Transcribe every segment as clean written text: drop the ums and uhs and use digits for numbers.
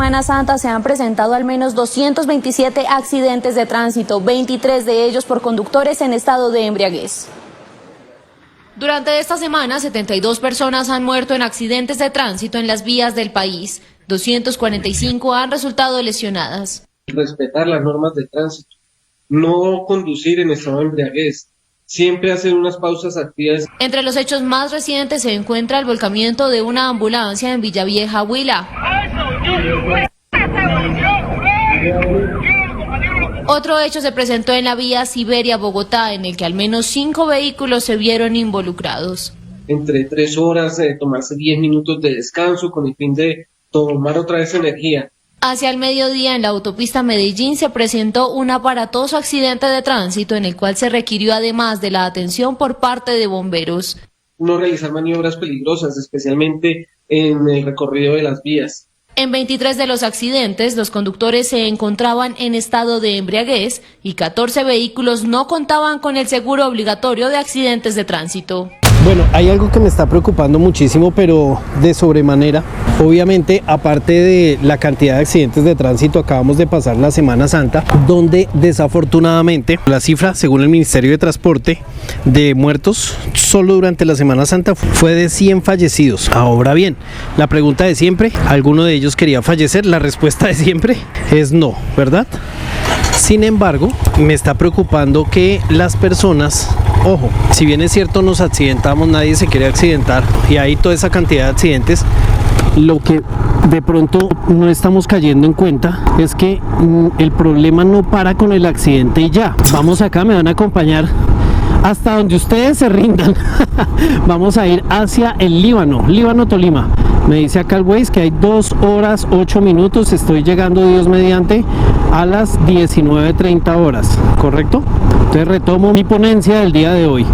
Semana Santa se han presentado al menos 227 accidentes de tránsito, 23 de ellos por conductores en estado de embriaguez. Durante esta semana, 72 personas han muerto en accidentes de tránsito en las vías del país. 245 han resultado lesionadas. Respetar las normas de tránsito, no conducir en estado de embriaguez, siempre hacer unas pausas activas. Entre los hechos más recientes se encuentra el volcamiento de una ambulancia en Villavieja, Huila. Otro hecho se presentó en la vía Siberia-Bogotá, en el que al menos 5 vehículos se vieron involucrados. Entre 3 horas, tomarse 10 minutos de descanso con el fin de tomar otra vez energía. Hacia el mediodía, en la autopista Medellín se presentó un aparatoso accidente de tránsito en el cual se requirió además de la atención por parte de bomberos. No realizar maniobras peligrosas, especialmente en el recorrido de las vías. En 23 de los accidentes, los conductores se encontraban en estado de embriaguez y 14 vehículos no contaban con el seguro obligatorio de accidentes de tránsito. Bueno, hay algo que me está preocupando muchísimo, pero de sobremanera. Obviamente, aparte de la cantidad de accidentes de tránsito, acabamos de pasar la Semana Santa, donde desafortunadamente la cifra, según el Ministerio de Transporte, de muertos solo durante la Semana Santa fue de 100 fallecidos. Ahora bien, la pregunta de siempre, ¿alguno de ellos quería fallecer? La respuesta de siempre es no, ¿verdad? Sin embargo, me está preocupando que las personas, ojo, si bien es cierto nos accidentamos, nadie se quiere accidentar y hay toda esa cantidad de accidentes, lo que de pronto no estamos cayendo en cuenta es que el problema no para con el accidente y ya. Vamos acá, me van a acompañar hasta donde ustedes se rindan. Vamos a ir hacia el Líbano, Tolima. Me dice acá el Waze que hay 2 horas 8 minutos, estoy llegando, Dios mediante, a las 19:30 horas, ¿correcto? Entonces retomo mi ponencia del día de hoy.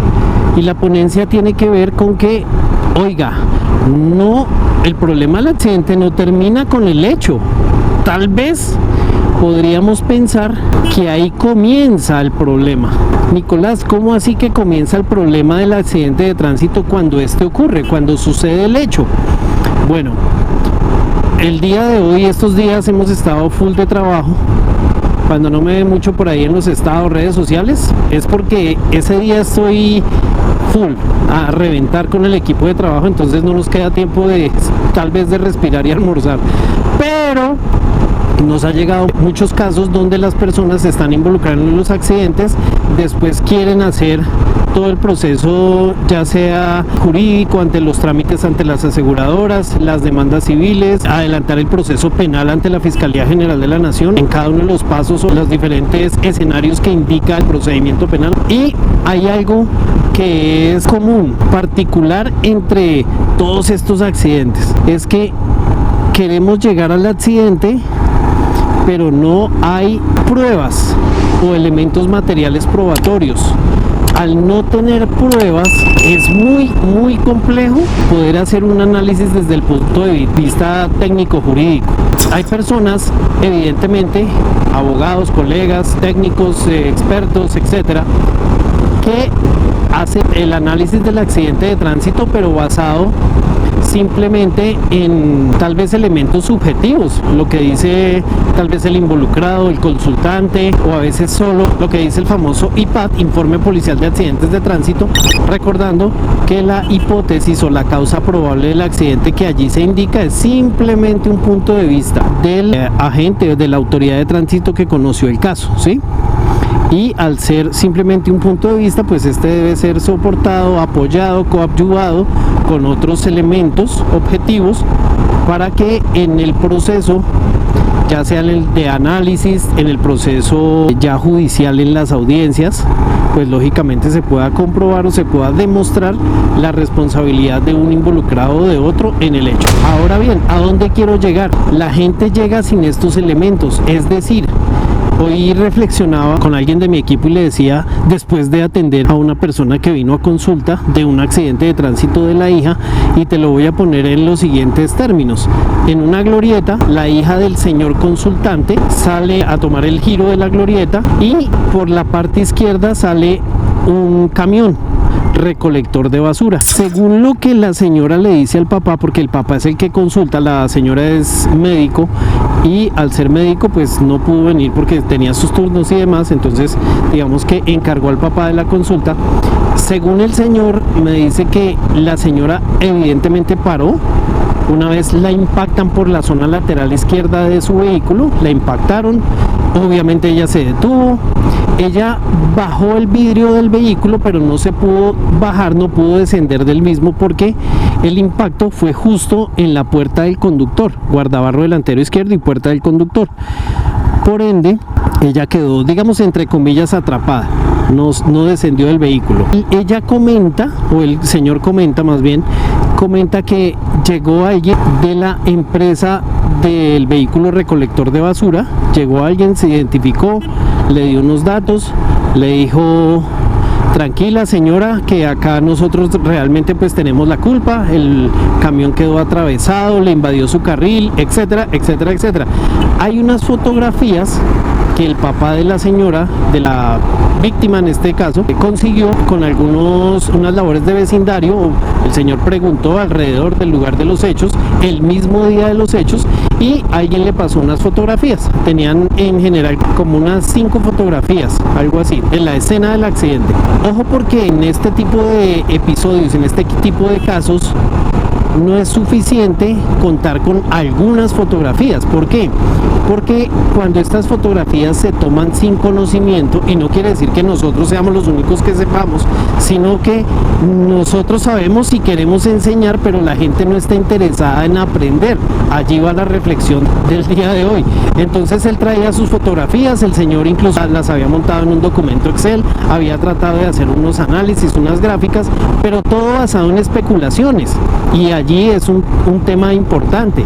Y la ponencia tiene que ver con que, oiga, no, el problema del accidente no termina con el hecho. Tal vez podríamos pensar que ahí comienza el problema. Nicolás, ¿cómo así que comienza el problema del accidente de tránsito cuando este ocurre, cuando sucede el hecho? Bueno, el día de hoy, estos días hemos estado full de trabajo. Cuando no me ve mucho por ahí en los estados, redes sociales, es porque ese día estoy full a reventar con el equipo de trabajo, entonces no nos queda tiempo de tal vez de respirar y almorzar. Pero nos ha llegado muchos casos donde las personas se están involucrando en los accidentes, después quieren hacer todo el proceso, ya sea jurídico, ante los trámites ante las aseguradoras, las demandas civiles, adelantar el proceso penal ante la Fiscalía General de la Nación en cada uno de los pasos o los diferentes escenarios que indica el procedimiento penal. Y hay algo que es común, particular entre todos estos accidentes, es que queremos llegar al accidente, pero no hay pruebas o elementos materiales probatorios. Al no tener pruebas es muy complejo poder hacer un análisis desde el punto de vista técnico jurídico. Hay personas, evidentemente, abogados, colegas, técnicos, expertos, etcétera, que hacen el análisis del accidente de tránsito, pero basado simplemente en tal vez elementos subjetivos, lo que dice tal vez el involucrado, el consultante, o a veces solo lo que dice el famoso IPAT, Informe Policial de Accidentes de Tránsito, recordando que la hipótesis o la causa probable del accidente que allí se indica es simplemente un punto de vista del agente, de la autoridad de tránsito que conoció el caso, ¿sí? Y al ser simplemente un punto de vista, pues este debe ser soportado, apoyado, coadyuvado con otros elementos objetivos para que en el proceso, ya sea en el de análisis, en el proceso ya judicial, en las audiencias, pues lógicamente se pueda comprobar o se pueda demostrar la responsabilidad de un involucrado o de otro en el hecho. Ahora bien, ¿a dónde quiero llegar? La gente llega sin estos elementos, es decir, hoy reflexionaba con alguien de mi equipo y le decía, después de atender a una persona que vino a consulta de un accidente de tránsito de la hija, y te lo voy a poner en los siguientes términos. En una glorieta, la hija del señor consultante sale a tomar el giro de la glorieta y por la parte izquierda sale un camión. recolector de basura. Según lo que la señora le dice al papá, porque el papá es el que consulta, la señora es médico y al ser médico pues no pudo venir porque tenía sus turnos y demás, entonces digamos que encargó al papá de la consulta. Según el señor me dice que la señora evidentemente paró. Una vez la impactan por la zona lateral izquierda de su vehículo, la impactaron, obviamente ella se detuvo, ella bajó el vidrio del vehículo, pero no se pudo bajar, no pudo descender del mismo porque el impacto fue justo en la puerta del conductor, guardabarro delantero izquierdo y puerta del conductor. Por ende, ella quedó, digamos, entre comillas, atrapada. No descendió del vehículo. Ella comenta, o el señor comenta más bien, comenta que llegó alguien de la empresa del vehículo recolector de basura, llegó alguien, se identificó, le dio unos datos, le dijo: tranquila señora, que acá nosotros realmente pues tenemos la culpa, el camión quedó atravesado, le invadió su carril, etcétera, etcétera, etcétera. Hay unas fotografías que el papá de la señora, de la víctima en este caso, consiguió con unas labores de vecindario. El señor preguntó alrededor del lugar de los hechos, el mismo día de los hechos, y alguien le pasó unas fotografías. Tenían en general como unas 5 fotografías, algo así, en la escena del accidente. Ojo, porque en este tipo de episodios, en este tipo de casos, no es suficiente contar con algunas fotografías. ¿Por qué? Porque cuando estas fotografías se toman sin conocimiento, y no quiere decir que nosotros seamos los únicos que sepamos, sino que nosotros sabemos y queremos enseñar, pero la gente no está interesada en aprender. Allí va la reflexión del día de hoy. Entonces él traía sus fotografías, el señor incluso las había montado en un documento Excel, había tratado de hacer unos análisis, unas gráficas, pero todo basado en especulaciones. Y allí es un tema importante,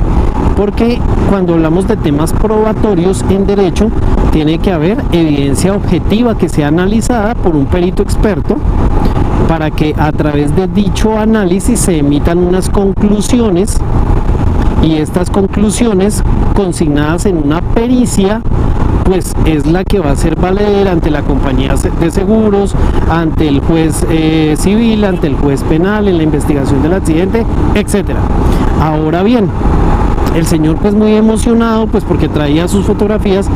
porque cuando hablamos de temas probatorios en derecho, tiene que haber evidencia objetiva que sea analizada por un perito experto, para que a través de dicho análisis se emitan unas conclusiones, y estas conclusiones consignadas en una pericia pues es la que va a ser valer ante la compañía de seguros, ante el juez civil, ante el juez penal en la investigación del accidente, etcétera. Ahora bien, el señor pues muy emocionado, pues porque traía sus fotografías.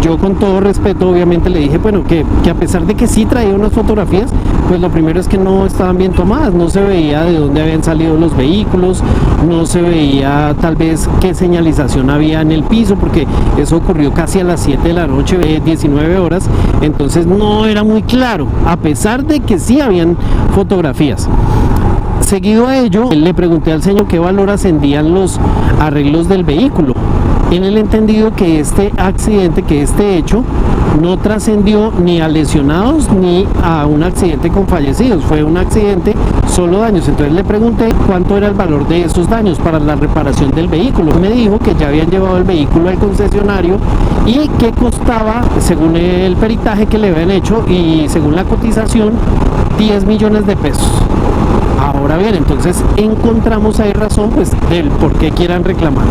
Yo con todo respeto obviamente le dije, bueno, que a pesar de que sí traía unas fotografías, pues lo primero es que no estaban bien tomadas, no se veía de dónde habían salido los vehículos, no se veía tal vez qué señalización había en el piso, porque eso ocurrió casi a las 7 de la noche, 19 horas, entonces no era muy claro, a pesar de que sí habían fotografías. Seguido a ello, le pregunté al señor qué valor ascendían los arreglos del vehículo, en el entendido que este accidente, que este hecho, no trascendió ni a lesionados ni a un accidente con fallecidos, fue un accidente, solo daños. Entonces le pregunté cuánto era el valor de esos daños para la reparación del vehículo. Me dijo que ya habían llevado el vehículo al concesionario y que costaba, según el peritaje que le habían hecho y según la cotización, 10 millones de pesos. Ahora bien, entonces encontramos ahí razón pues del por qué quieran reclamar.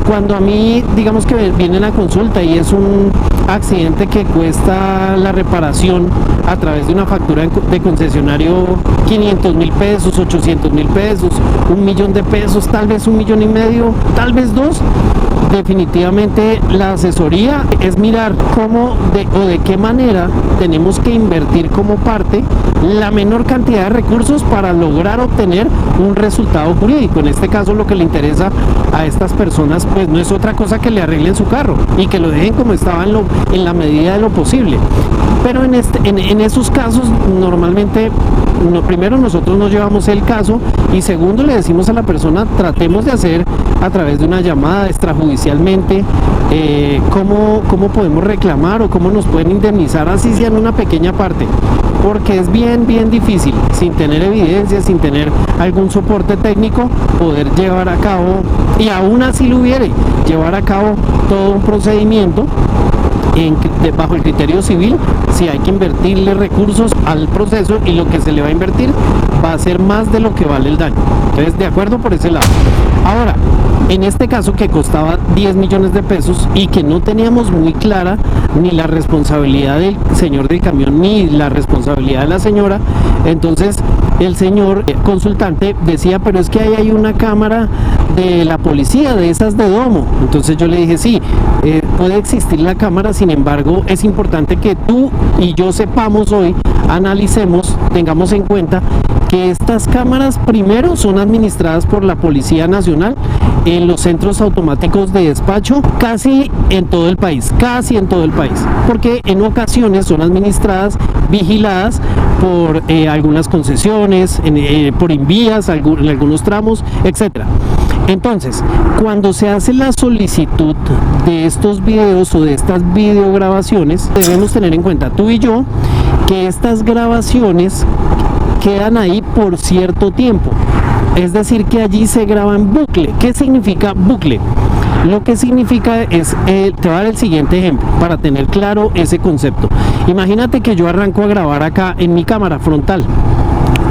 Cuando a mí, digamos que vienen a consulta y es un accidente que cuesta la reparación a través de una factura de concesionario 500.000 pesos, 800.000 pesos, 1.000.000 de pesos, tal vez 1.5 millones, tal vez 2, definitivamente la asesoría es mirar cómo o de qué manera tenemos que invertir como parte la menor cantidad de recursos para lograr obtener un resultado jurídico. En este caso lo que le interesa a estas personas pues no es otra cosa que le arreglen su carro y que lo dejen como estaba en la medida de lo posible. Pero en esos casos normalmente primero nosotros nos llevamos el caso y segundo le decimos a la persona tratemos de hacer a través de una llamada extrajudicialmente cómo podemos reclamar o cómo nos pueden indemnizar, así sea en una pequeña parte, porque es bien difícil sin tener evidencia, sin tener algún soporte técnico, poder llevar a cabo, y aún así lo hubiere, llevar a cabo todo un procedimiento bajo el criterio civil. Si hay que invertirle recursos al proceso y lo que se le va a invertir va a ser más de lo que vale el daño. Entonces, de acuerdo por ese lado. Ahora, En este caso que costaba 10 millones de pesos y que no teníamos muy clara ni la responsabilidad del señor del camión ni la responsabilidad de la señora, entonces el señor consultante decía, pero es que ahí hay una cámara de la policía, de esas de domo. Entonces yo le dije, sí, puede existir la cámara, sin embargo es importante que tú y yo sepamos hoy, analicemos, tengamos en cuenta que estas cámaras primero son administradas por la Policía Nacional en los centros automáticos de despacho casi en todo el país, porque en ocasiones son administradas, vigiladas por algunas concesiones, por invías, en algunos tramos, etcétera. Entonces, cuando se hace la solicitud de estos videos o de estas videograbaciones, debemos tener en cuenta, tú y yo, que estas grabaciones quedan ahí por cierto tiempo. Es decir, que allí se graba en bucle. ¿Qué significa bucle? Lo que significa es, te voy a dar el siguiente ejemplo para tener claro ese concepto. Imagínate que yo arranco a grabar acá en mi cámara frontal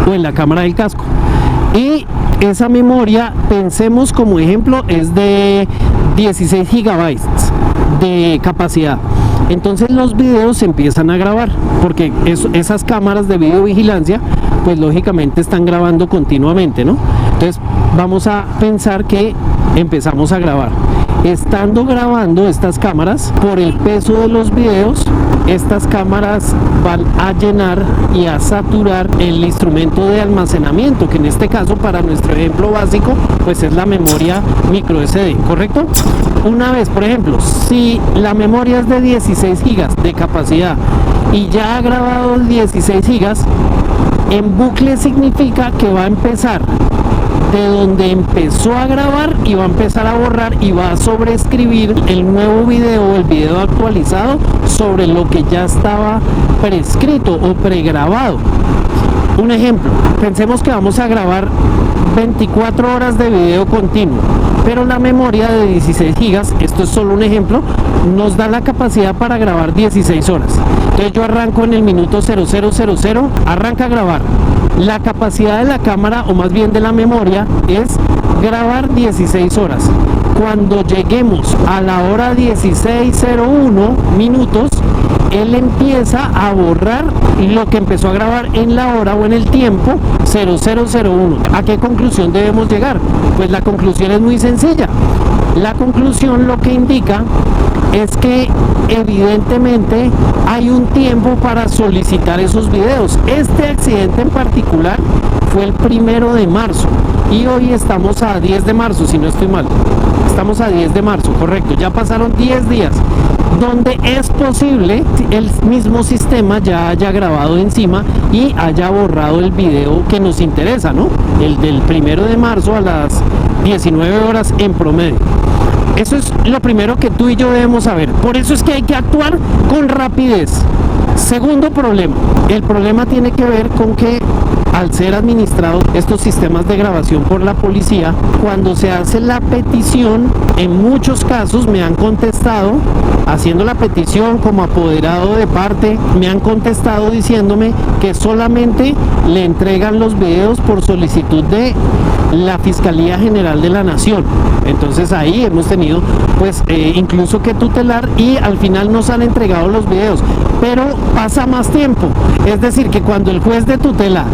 o en la cámara del casco. Y esa memoria, pensemos como ejemplo, es de 16 gigabytes de capacidad. Entonces los videos se empiezan a grabar porque esas cámaras de videovigilancia pues lógicamente están grabando continuamente, ¿no? Entonces vamos a pensar que empezamos a grabar. Estando grabando estas cámaras, por el peso de los videos, estas cámaras van a llenar y a saturar el instrumento de almacenamiento, que en este caso para nuestro ejemplo básico pues es la memoria micro SD, ¿correcto? Una vez, por ejemplo, si la memoria es de 16 gigas de capacidad y ya ha grabado 16 gigas, en bucle significa que va a empezar de donde empezó a grabar y va a empezar a borrar y va a sobreescribir el nuevo video, el video actualizado sobre lo que ya estaba prescrito o pregrabado. Un ejemplo, pensemos que vamos a grabar 24 horas de video continuo, pero la memoria de 16 gigas, esto es solo un ejemplo, nos da la capacidad para grabar 16 horas. Entonces yo arranco en el minuto 0000, arranca a grabar. La capacidad de la cámara, o más bien de la memoria, es grabar 16 horas. Cuando lleguemos a la hora 16:01 minutos, él empieza a borrar lo que empezó a grabar en la hora o en el tiempo 0001. ¿A qué conclusión debemos llegar? Pues la conclusión es muy sencilla. La conclusión lo que indica es que evidentemente hay un tiempo para solicitar esos videos. Este accidente en particular fue el 1 de marzo y hoy estamos a 10 de marzo, si no estoy mal. Estamos a 10 de marzo, correcto. Ya pasaron 10 días donde es posible el mismo sistema ya haya grabado encima y haya borrado el video que nos interesa, ¿no? El del 1 de marzo a las 19 horas en promedio. Eso es lo primero que tú y yo debemos saber. Por eso es que hay que actuar con rapidez. Segundo problema. El problema tiene que ver con que al ser administrados estos sistemas de grabación por la policía, cuando se hace la petición, en muchos casos me han contestado, haciendo la petición como apoderado de parte, me han contestado diciéndome que solamente le entregan los videos por solicitud de la Fiscalía General de la Nación. Entonces ahí hemos tenido pues incluso que tutelar y al final nos han entregado los videos, pero pasa más tiempo. Es decir, que cuando el juez de tutela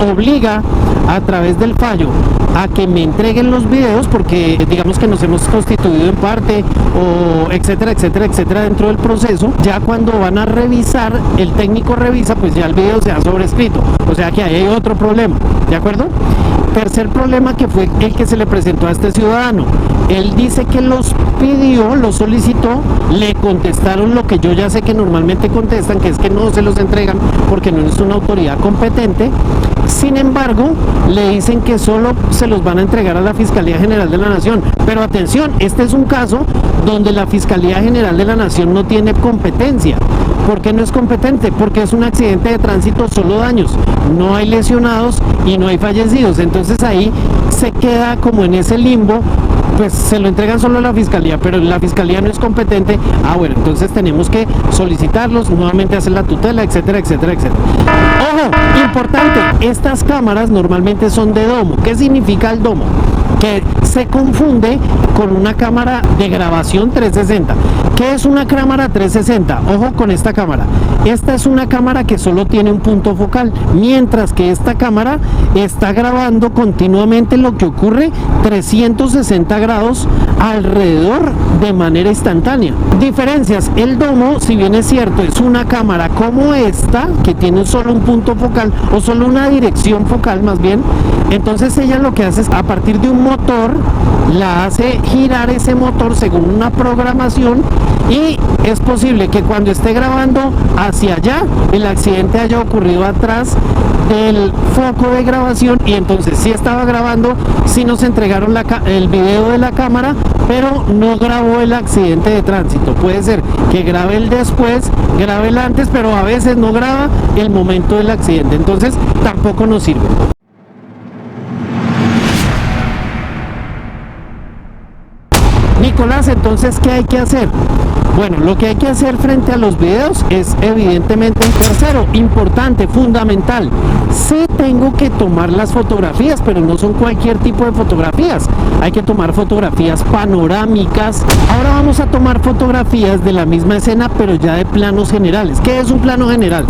obliga a través del fallo a que me entreguen los videos, porque digamos que nos hemos constituido en parte o etcétera, etcétera, etcétera dentro del proceso, ya cuando van a revisar, el técnico revisa, pues ya el video se ha sobrescrito, o sea que ahí hay otro problema, ¿de acuerdo? Tercer problema, que fue el que se le presentó a este ciudadano. Él dice que los pidió, los solicitó, le contestaron lo que yo ya sé que normalmente contestan, que es que no se los entregan porque no es una autoridad competente. Sin embargo, le dicen que solo se los van a entregar a la Fiscalía General de la Nación. Pero atención, este es un caso donde la Fiscalía General de la Nación no tiene competencia. ¿Por qué no es competente? Porque es un accidente de tránsito, solo daños, no hay lesionados y no hay fallecidos. Entonces ahí se queda como en ese limbo, pues se lo entregan solo a la Fiscalía, pero la Fiscalía no es competente. Bueno, entonces tenemos que solicitarlos, nuevamente hacer la tutela, etcétera, etcétera, etcétera. Ojo, importante, estas cámaras normalmente son de domo. ¿Qué significa el domo? que se confunde con una cámara de grabación 360. ¿Qué es una cámara 360? Ojo con esta cámara. Esta es una cámara que solo tiene un punto focal, mientras que esta cámara está grabando continuamente lo que ocurre 360 grados alrededor de manera instantánea. Diferencias: el Domo, si bien es cierto, es una cámara como esta, que tiene solo un punto focal o solo una dirección focal más bien, entonces ella lo que hace es, a partir de un motor, la hace girar ese motor según una programación, y es posible que cuando esté grabando hacia allá, el accidente haya ocurrido atrás del foco de grabación, y entonces sí estaba grabando, sí nos entregaron el video de la cámara, pero no grabó el accidente de tránsito. Puede ser que grabe el después, grabe el antes, pero a veces no graba el momento del accidente, entonces tampoco nos sirve. Nicolás, entonces, ¿qué hay que hacer? Bueno, lo que hay que hacer frente a los videos es evidentemente, tercero, importante, fundamental, sí tengo que tomar las fotografías, pero no son cualquier tipo de fotografías, hay que tomar fotografías panorámicas. Ahora vamos a tomar fotografías de la misma escena, pero ya de planos generales. ¿Qué es un plano general?